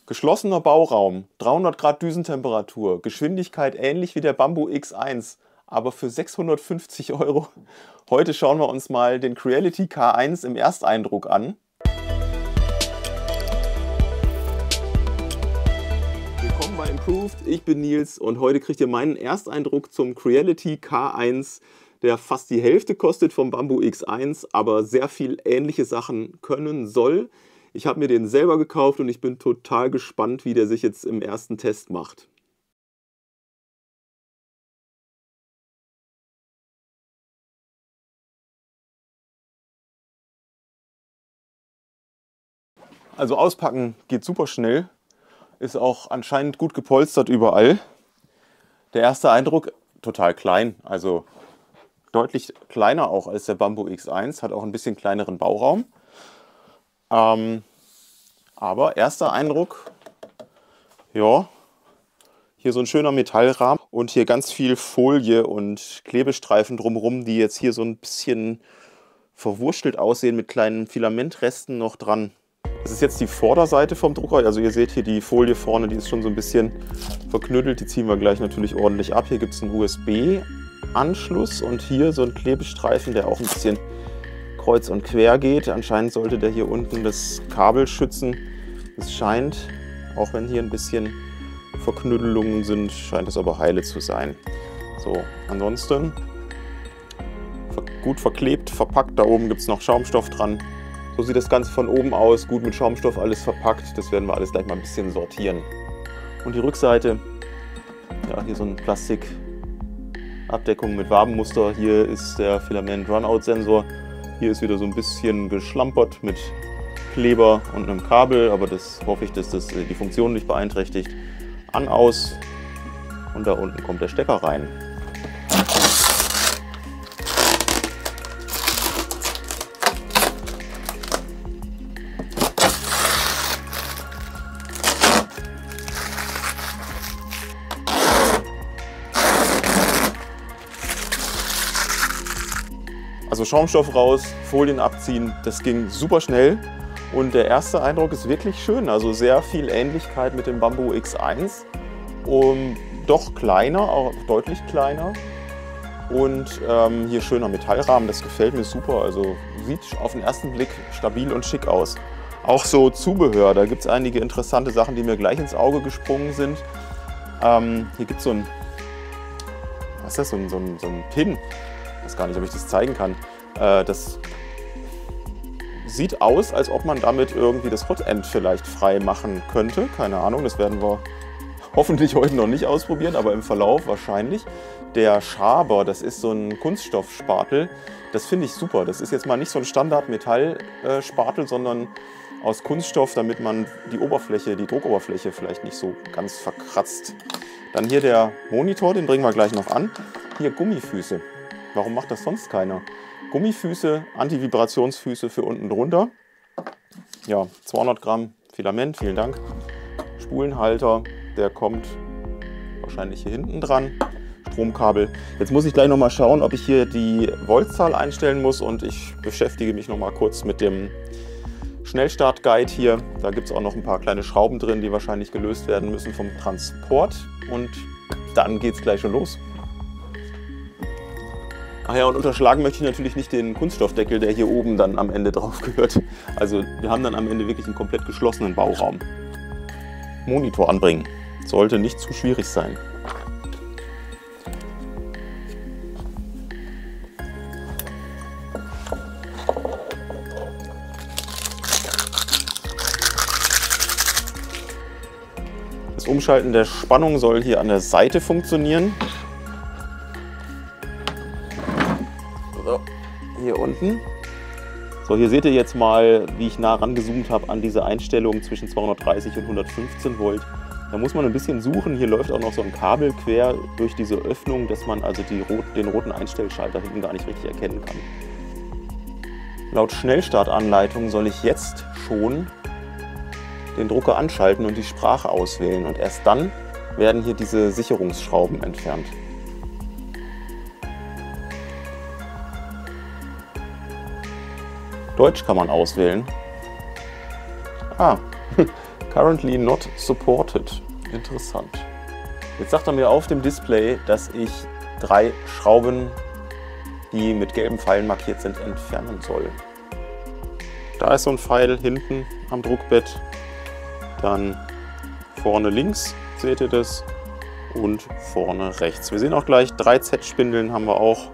Geschlossener Bauraum, 300 Grad Düsentemperatur, Geschwindigkeit ähnlich wie der Bambu X1, aber für 650 €. Heute schauen wir uns mal den Creality K1 im Ersteindruck an. Willkommen bei Improved, ich bin Nils und heute kriegt ihr meinen Ersteindruck zum Creality K1, der fast die Hälfte kostet vom Bambu X1, aber sehr viel ähnliche Sachen können soll. Ich habe mir den selber gekauft und ich bin total gespannt, wie der sich jetzt im ersten Test macht. Also auspacken geht super schnell, ist auch anscheinend gut gepolstert überall. Der erste Eindruck, total klein, also deutlich kleiner auch als der Bambu X1, hat auch ein bisschen kleineren Bauraum. Aber erster Eindruck, ja, hier so ein schöner Metallrahmen und hier ganz viel Folie und Klebestreifen drumherum, die jetzt hier so ein bisschen verwurstelt aussehen mit kleinen Filamentresten noch dran. Das ist jetzt die Vorderseite vom Drucker, also ihr seht hier die Folie vorne, die ist schon so ein bisschen verknüttelt, die ziehen wir gleich natürlich ordentlich ab. Hier gibt es einen USB-Anschluss und hier so ein Klebestreifen, der auch ein bisschen kreuz und quer geht. Anscheinend sollte der hier unten das Kabel schützen. Es scheint, auch wenn hier ein bisschen Verknüttelungen sind, scheint es aber heile zu sein. So, ansonsten gut verklebt, verpackt. Da oben gibt es noch Schaumstoff dran. So sieht das Ganze von oben aus. Gut mit Schaumstoff alles verpackt. Das werden wir alles gleich mal ein bisschen sortieren. Und die Rückseite, ja, hier so ein Plastikabdeckung mit Wabenmuster. Hier ist der Filament-Runout-Sensor. Hier ist wieder so ein bisschen geschlampert mit Kleber und einem Kabel, aber das hoffe ich, dass das die Funktion nicht beeinträchtigt. An, aus und da unten kommt der Stecker rein. Also Schaumstoff raus, Folien abziehen, das ging super schnell und der erste Eindruck ist wirklich schön. Also sehr viel Ähnlichkeit mit dem Bambu X1, doch kleiner, auch deutlich kleiner und hier schöner Metallrahmen, das gefällt mir super. Also sieht auf den ersten Blick stabil und schick aus. Auch so Zubehör, da gibt es einige interessante Sachen, die mir gleich ins Auge gesprungen sind. Hier gibt es so ein, was ist das, so ein Pin. Ich weiß gar nicht, ob ich das zeigen kann. Das sieht aus, als ob man damit irgendwie das Hotend vielleicht frei machen könnte. Keine Ahnung, das werden wir hoffentlich heute noch nicht ausprobieren, aber im Verlauf wahrscheinlich. Der Schaber, das ist so ein Kunststoffspatel. Das finde ich super. Das ist jetzt mal nicht so ein Standard-Metall-Spatel, sondern aus Kunststoff, damit man die Oberfläche, die Druckoberfläche vielleicht nicht so ganz verkratzt. Dann hier der Monitor, den bringen wir gleich noch an. Hier Gummifüße. Warum macht das sonst keiner? Gummifüße, Anti-Vibrationsfüße für unten drunter. Ja, 200 Gramm Filament, vielen Dank. Spulenhalter, der kommt wahrscheinlich hier hinten dran. Stromkabel. Jetzt muss ich gleich noch mal schauen, ob ich hier die Voltzahl einstellen muss und ich beschäftige mich noch mal kurz mit dem Schnellstart-Guide hier. Da gibt es auch noch ein paar kleine Schrauben drin, die wahrscheinlich gelöst werden müssen vom Transport und dann geht es gleich schon los. Ach ja, und unterschlagen möchte ich natürlich nicht den Kunststoffdeckel, der hier oben dann am Ende drauf gehört. Also wir haben dann am Ende wirklich einen komplett geschlossenen Bauraum. Monitor anbringen. Sollte nicht zu schwierig sein. Das Umschalten der Spannung soll hier an der Seite funktionieren. Hier unten. So, hier seht ihr jetzt mal, wie ich nah rangezoomt habe an diese Einstellung zwischen 230 und 115 Volt. Da muss man ein bisschen suchen. Hier läuft auch noch so ein Kabel quer durch diese Öffnung, dass man also den roten Einstellschalter hinten gar nicht richtig erkennen kann. Laut Schnellstartanleitung soll ich jetzt schon den Drucker anschalten und die Sprache auswählen. Und erst dann werden hier diese Sicherungsschrauben entfernt. Deutsch kann man auswählen. Currently not supported. Interessant. Jetzt sagt er mir auf dem Display, dass ich 3 Schrauben, die mit gelben Pfeilen markiert sind, entfernen soll. Da ist so ein Pfeil hinten am Druckbett. Dann vorne links seht ihr das und vorne rechts. Wir sehen auch gleich 3 Z-Spindeln haben wir auch.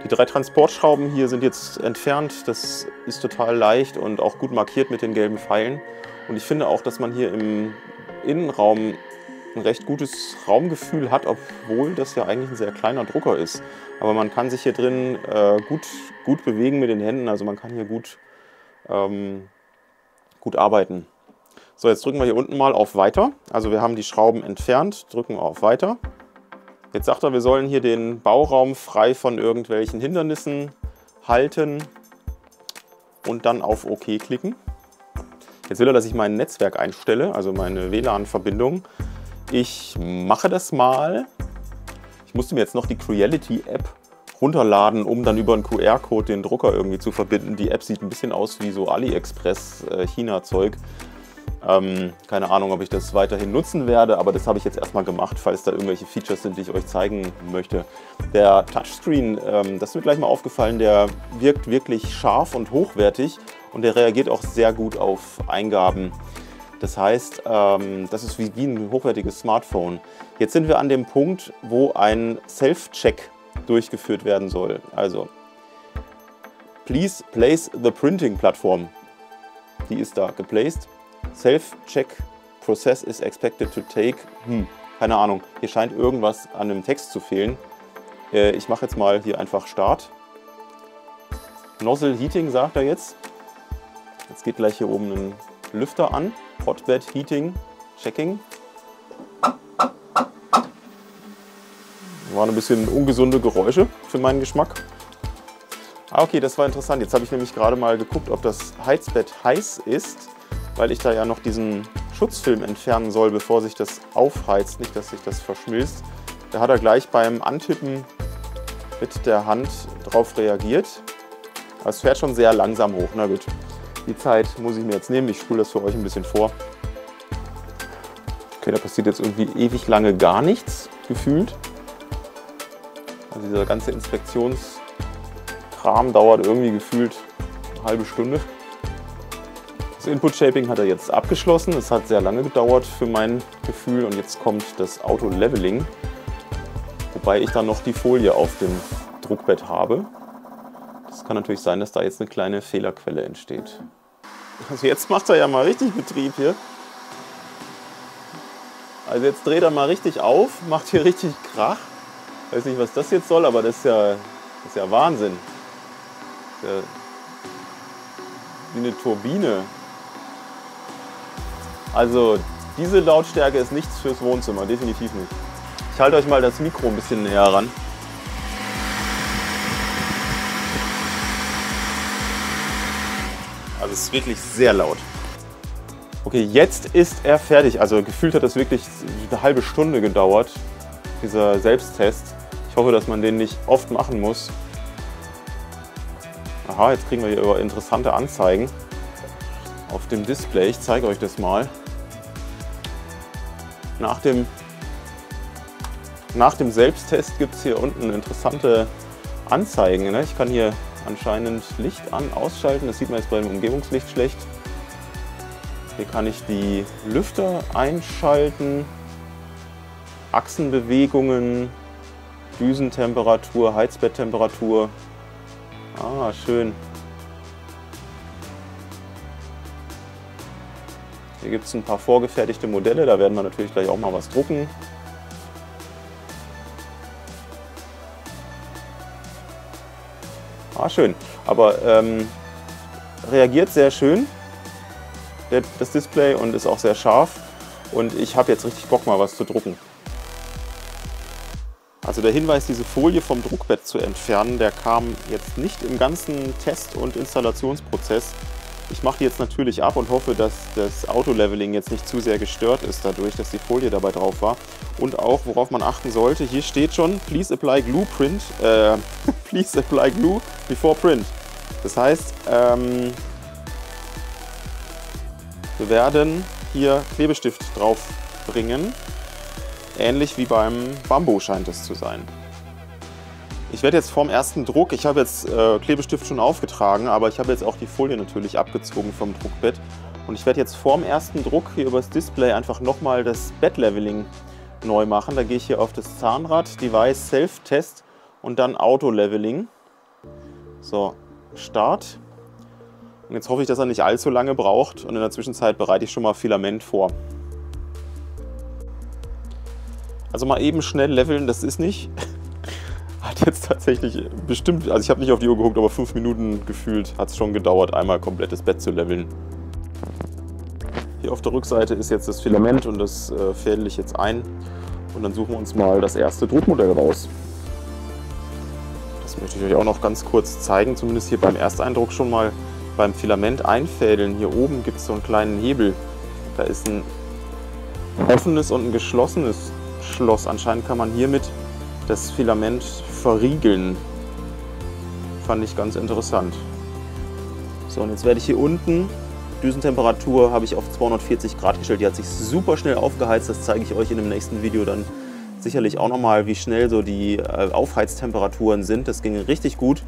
Die 3 Transportschrauben hier sind jetzt entfernt. Das ist total leicht und auch gut markiert mit den gelben Pfeilen. Und ich finde auch, dass man hier im Innenraum ein recht gutes Raumgefühl hat, obwohl das ja eigentlich ein sehr kleiner Drucker ist. Aber man kann sich hier drin gut bewegen mit den Händen, also man kann hier gut arbeiten. So, jetzt drücken wir hier unten mal auf Weiter. Also wir haben die Schrauben entfernt, drücken auf Weiter. Jetzt sagt er, wir sollen hier den Bauraum frei von irgendwelchen Hindernissen halten und dann auf OK klicken. Jetzt will er, dass ich mein Netzwerk einstelle, also meine WLAN-Verbindung. Ich mache das mal. Ich musste mir jetzt noch die Creality-App runterladen, um dann über einen QR-Code den Drucker irgendwie zu verbinden. Die App sieht ein bisschen aus wie so AliExpress China-Zeug. Keine Ahnung, ob ich das weiterhin nutzen werde, aber das habe ich jetzt erstmal gemacht, falls da irgendwelche Features sind, die ich euch zeigen möchte. Der Touchscreen, das ist mir gleich mal aufgefallen, der wirkt wirklich scharf und hochwertig und der reagiert auch sehr gut auf Eingaben. Das heißt, das ist wie ein hochwertiges Smartphone. Jetzt sind wir an dem Punkt, wo ein Self-Check durchgeführt werden soll. Also, please place the printing platform. Die ist da geplaced. Self-Check process is expected to take. Keine Ahnung, hier scheint irgendwas an dem Text zu fehlen. Ich mache jetzt mal hier einfach Start. Nozzle Heating sagt er jetzt. Jetzt geht gleich hier oben ein Lüfter an. Hotbed Heating Checking. Waren ein bisschen ungesunde Geräusche für meinen Geschmack. Okay, das war interessant. Jetzt habe ich nämlich gerade mal geguckt, ob das Heizbett heiß ist, weil ich da ja noch diesen Schutzfilm entfernen soll, bevor sich das aufheizt, nicht, dass sich das verschmilzt. Da hat er gleich beim Antippen mit der Hand drauf reagiert. Aber es fährt schon sehr langsam hoch. Na gut, die Zeit muss ich mir jetzt nehmen. Ich spule das für euch ein bisschen vor. Okay, da passiert jetzt irgendwie ewig lange gar nichts, gefühlt. Also dieser ganze Inspektionskram dauert irgendwie gefühlt eine halbe Stunde. Das Input Shaping hat er jetzt abgeschlossen. Es hat sehr lange gedauert für mein Gefühl und jetzt kommt das Auto Leveling, wobei ich dann noch die Folie auf dem Druckbett habe. Das kann natürlich sein, dass da jetzt eine kleine Fehlerquelle entsteht. Also jetzt macht er ja mal richtig Betrieb hier. Also jetzt dreht er mal richtig auf, macht hier richtig Krach. Ich weiß nicht, was das jetzt soll, aber das ist ja Wahnsinn. Das ist ja wie eine Turbine. Also diese Lautstärke ist nichts fürs Wohnzimmer, definitiv nicht. Ich halte euch mal das Mikro ein bisschen näher ran. Also es ist wirklich sehr laut. Okay, jetzt ist er fertig. Also gefühlt hat das wirklich eine halbe Stunde gedauert, dieser Selbsttest. Ich hoffe, dass man den nicht oft machen muss. Aha, jetzt kriegen wir hier interessante Anzeigen auf dem Display. Ich zeige euch das mal. Nach dem Selbsttest gibt es hier unten interessante Anzeigen. Ne? Ich kann hier anscheinend Licht an, ausschalten. Das sieht man jetzt beim Umgebungslicht schlecht. Hier kann ich die Lüfter einschalten, Achsenbewegungen, Düsentemperatur, Heizbetttemperatur. Ah, schön. Hier gibt es ein paar vorgefertigte Modelle, da werden wir natürlich gleich auch mal was drucken. Ah, schön. Aber reagiert sehr schön, das Display, und ist auch sehr scharf. Und ich habe jetzt richtig Bock, mal was zu drucken. Also der Hinweis, diese Folie vom Druckbett zu entfernen, der kam jetzt nicht im ganzen Test- und Installationsprozess. Ich mache die jetzt natürlich ab und hoffe, dass das Auto-Leveling jetzt nicht zu sehr gestört ist dadurch, dass die Folie dabei drauf war. Und auch, worauf man achten sollte, hier steht schon, please apply glue please apply glue before print. Das heißt, Wir werden hier Klebestift drauf bringen. Ähnlich wie beim Bambu scheint es zu sein. Ich werde jetzt vorm ersten Druck, ich habe jetzt Klebestift schon aufgetragen, aber ich habe jetzt auch die Folie natürlich abgezogen vom Druckbett. Und ich werde jetzt vorm ersten Druck hier übers Display einfach nochmal das Bed-Leveling neu machen. Da gehe ich hier auf das Zahnrad, Device Self-Test und dann Auto-Leveling. So, Start. Und jetzt hoffe ich, dass er nicht allzu lange braucht und in der Zwischenzeit bereite ich schon mal Filament vor. Also mal eben schnell leveln, das ist nicht. Hat jetzt tatsächlich bestimmt, also ich habe nicht auf die Uhr geguckt, aber 5 Minuten gefühlt hat es schon gedauert, einmal komplettes Bett zu leveln. Hier auf der Rückseite ist jetzt das Filament und das fädel ich jetzt ein. Und dann suchen wir uns mal das erste Druckmodell raus. Das möchte ich euch auch noch ganz kurz zeigen, zumindest hier beim Ersteindruck schon mal beim Filament einfädeln. Hier oben gibt es so einen kleinen Hebel. Da ist ein offenes und ein geschlossenes Schloss. Anscheinend kann man hiermit das Filament verriegeln. Fand ich ganz interessant. So, und jetzt werde ich hier unten, Düsentemperatur habe ich auf 240 Grad gestellt. Die hat sich super schnell aufgeheizt. Das zeige ich euch in dem nächsten Video dann sicherlich auch nochmal, wie schnell so die Aufheiztemperaturen sind. Das ging richtig gut.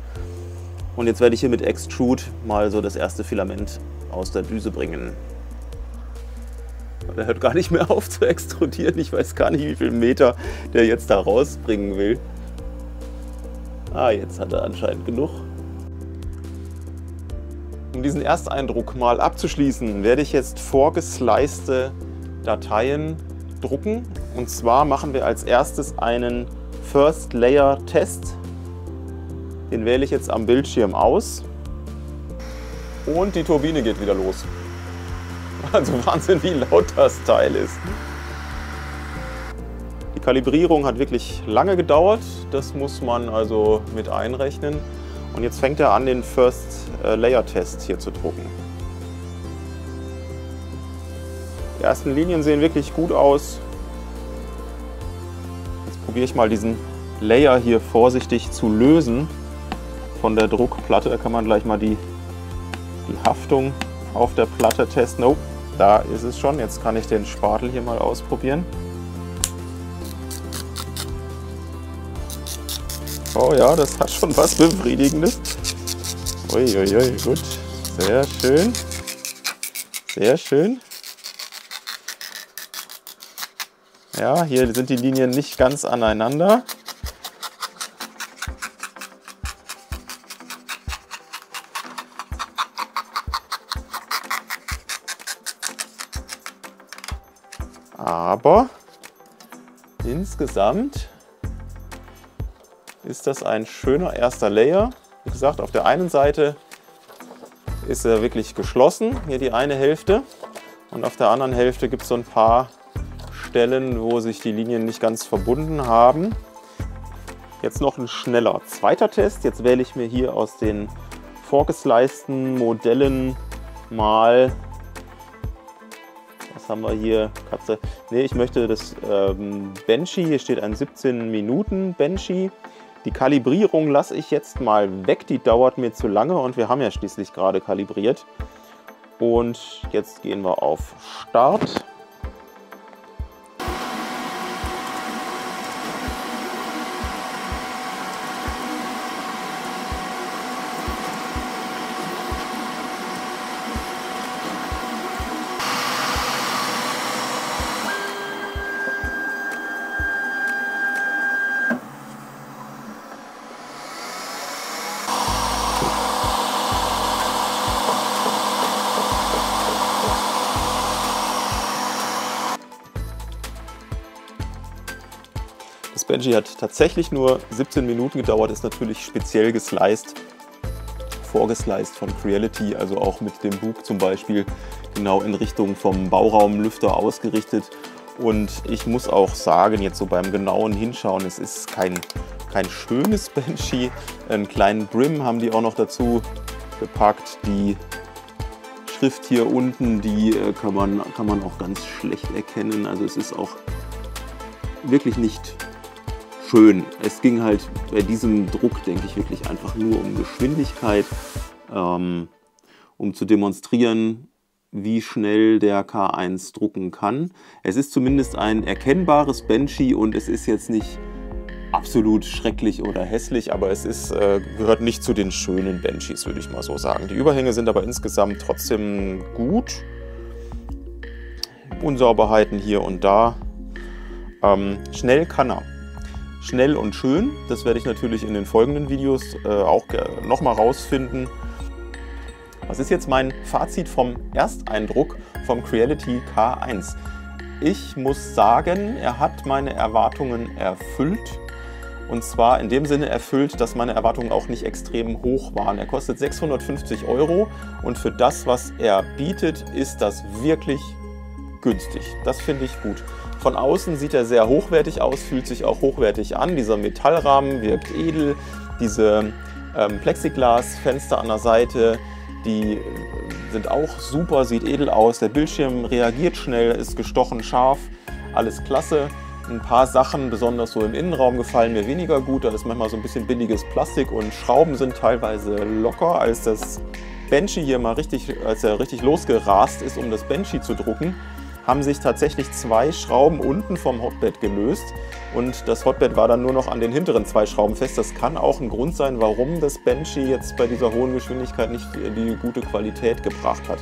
Und jetzt werde ich hier mit Extrude mal so das erste Filament aus der Düse bringen. Der hört gar nicht mehr auf zu extrudieren. Ich weiß gar nicht, wie viel Meter der jetzt da rausbringen will. Ah, jetzt hat er anscheinend genug. Um diesen Ersteindruck mal abzuschließen, werde ich jetzt vorgeslicete Dateien drucken. Und zwar machen wir als erstes einen First Layer Test. Den wähle ich jetzt am Bildschirm aus. Und die Turbine geht wieder los. Also Wahnsinn, wie laut das Teil ist. Die Kalibrierung hat wirklich lange gedauert. Das muss man also mit einrechnen. Und jetzt fängt er an, den First Layer Test hier zu drucken. Die ersten Linien sehen wirklich gut aus. Jetzt probiere ich mal diesen Layer hier vorsichtig zu lösen von der Druckplatte. Da kann man gleich mal die Haftung auf der Platte testen. Oh, da ist es schon. Jetzt kann ich den Spatel hier mal ausprobieren. Oh ja, das hat schon was Befriedigendes. Uiuiui, gut. Sehr schön. Sehr schön. Ja, hier sind die Linien nicht ganz aneinander. Aber insgesamt ist das ein schöner erster Layer. Wie gesagt, auf der einen Seite ist er wirklich geschlossen, hier die eine Hälfte. Und auf der anderen Hälfte gibt es so ein paar Stellen, wo sich die Linien nicht ganz verbunden haben. Jetzt noch ein schneller zweiter Test. Jetzt wähle ich mir hier aus den vorgesliceden Modellen mal, was haben wir hier, Katze? Ne, ich möchte das Benchy, hier steht ein 17 Minuten Benchy. Die Kalibrierung lasse ich jetzt mal weg, die dauert mir zu lange und wir haben ja schließlich gerade kalibriert. Und jetzt gehen wir auf Start. Das Benchy hat tatsächlich nur 17 Minuten gedauert, ist natürlich speziell gesliced, vorgesliced von Creality, also auch mit dem Bug zum Beispiel genau in Richtung vom Bauraumlüfter ausgerichtet. Und ich muss auch sagen, jetzt so beim genauen Hinschauen, es ist kein schönes Benchy. Einen kleinen Brim haben die auch noch dazu gepackt. Die Schrift hier unten, die kann man auch ganz schlecht erkennen. Also es ist auch wirklich nicht schön. Es ging halt bei diesem Druck, denke ich, wirklich einfach nur um Geschwindigkeit, um zu demonstrieren, wie schnell der K1 drucken kann. Es ist zumindest ein erkennbares Benchy und es ist jetzt nicht absolut schrecklich oder hässlich, aber es ist, gehört nicht zu den schönen Benchys, würde ich mal so sagen. Die Überhänge sind aber insgesamt trotzdem gut. Unsauberheiten hier und da. Schnell kann er. Schnell und schön, das werde ich natürlich in den folgenden Videos auch nochmal rausfinden. Was ist jetzt mein Fazit vom Ersteindruck vom Creality K1? Ich muss sagen, er hat meine Erwartungen erfüllt. Und zwar in dem Sinne erfüllt, dass meine Erwartungen auch nicht extrem hoch waren. Er kostet 650 € und für das, was er bietet, ist das wirklich günstig. Das finde ich gut. Von außen sieht er sehr hochwertig aus, fühlt sich auch hochwertig an. Dieser Metallrahmen wirkt edel. Diese Plexiglasfenster an der Seite, die sind auch super, sieht edel aus. Der Bildschirm reagiert schnell, ist gestochen scharf, alles klasse. Ein paar Sachen, besonders so im Innenraum, gefallen mir weniger gut. Da ist manchmal so ein bisschen billiges Plastik und Schrauben sind teilweise locker. Als das Benchy hier mal als er richtig losgerast ist, um das Benchy zu drucken, haben sich tatsächlich 2 Schrauben unten vom Hotbed gelöst und das Hotbed war dann nur noch an den hinteren 2 Schrauben fest. Das kann auch ein Grund sein, warum das Benchy jetzt bei dieser hohen Geschwindigkeit nicht die gute Qualität gebracht hat.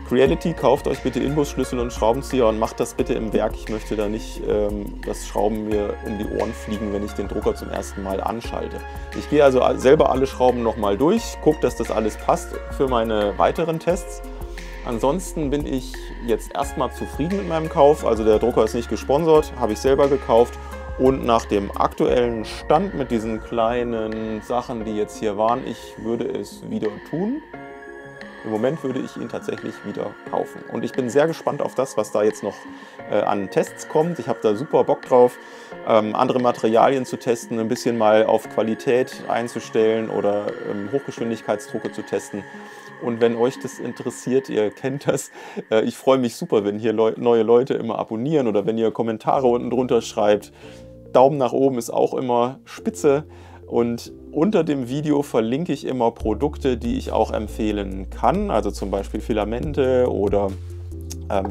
Creality, kauft euch bitte Inbusschlüssel und Schraubenzieher und macht das bitte im Werk. Ich möchte da nicht, dass Schrauben mir um die Ohren fliegen, wenn ich den Drucker zum ersten Mal anschalte. Ich gehe also selber alle Schrauben nochmal durch, gucke, dass das alles passt für meine weiteren Tests. Ansonsten bin ich jetzt erstmal zufrieden mit meinem Kauf. Also der Drucker ist nicht gesponsert, habe ich selber gekauft. Und nach dem aktuellen Stand mit diesen kleinen Sachen, die jetzt hier waren, ich würde es wieder tun. Im Moment würde ich ihn tatsächlich wieder kaufen. Und ich bin sehr gespannt auf das, was da jetzt noch an Tests kommt. Ich habe da super Bock drauf, andere Materialien zu testen, ein bisschen mal auf Qualität einzustellen oder Hochgeschwindigkeitsdrucke zu testen. Und wenn euch das interessiert, ihr kennt das, ich freue mich super, wenn hier neue Leute immer abonnieren oder wenn ihr Kommentare unten drunter schreibt. Daumen nach oben ist auch immer spitze. Und unter dem Video verlinke ich immer Produkte, die ich auch empfehlen kann, also zum Beispiel Filamente oder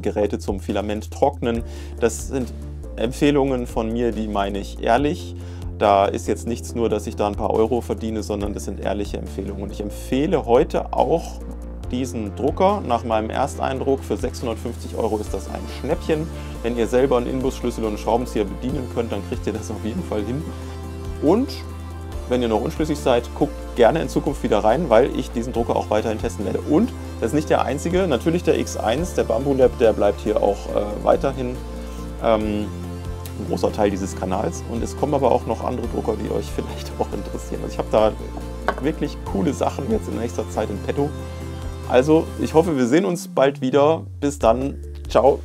Geräte zum Filamenttrocknen. Das sind Empfehlungen von mir, die meine ich ehrlich. Da ist jetzt nichts nur, dass ich da ein paar Euro verdiene, sondern das sind ehrliche Empfehlungen. Und ich empfehle heute auch diesen Drucker. Nach meinem Ersteindruck für 650 € ist das ein Schnäppchen. Wenn ihr selber einen Inbusschlüssel und einen Schraubenzieher bedienen könnt, dann kriegt ihr das auf jeden Fall hin. Und wenn ihr noch unschlüssig seid, guckt gerne in Zukunft wieder rein, weil ich diesen Drucker auch weiterhin testen werde. Und das ist nicht der einzige, natürlich der X1, der Bambu Lab, der bleibt hier auch weiterhin ein großer Teil dieses Kanals. Und es kommen aber auch noch andere Drucker, die euch vielleicht auch interessieren. Also ich habe da wirklich coole Sachen jetzt in nächster Zeit in petto. Also ich hoffe, wir sehen uns bald wieder. Bis dann. Ciao.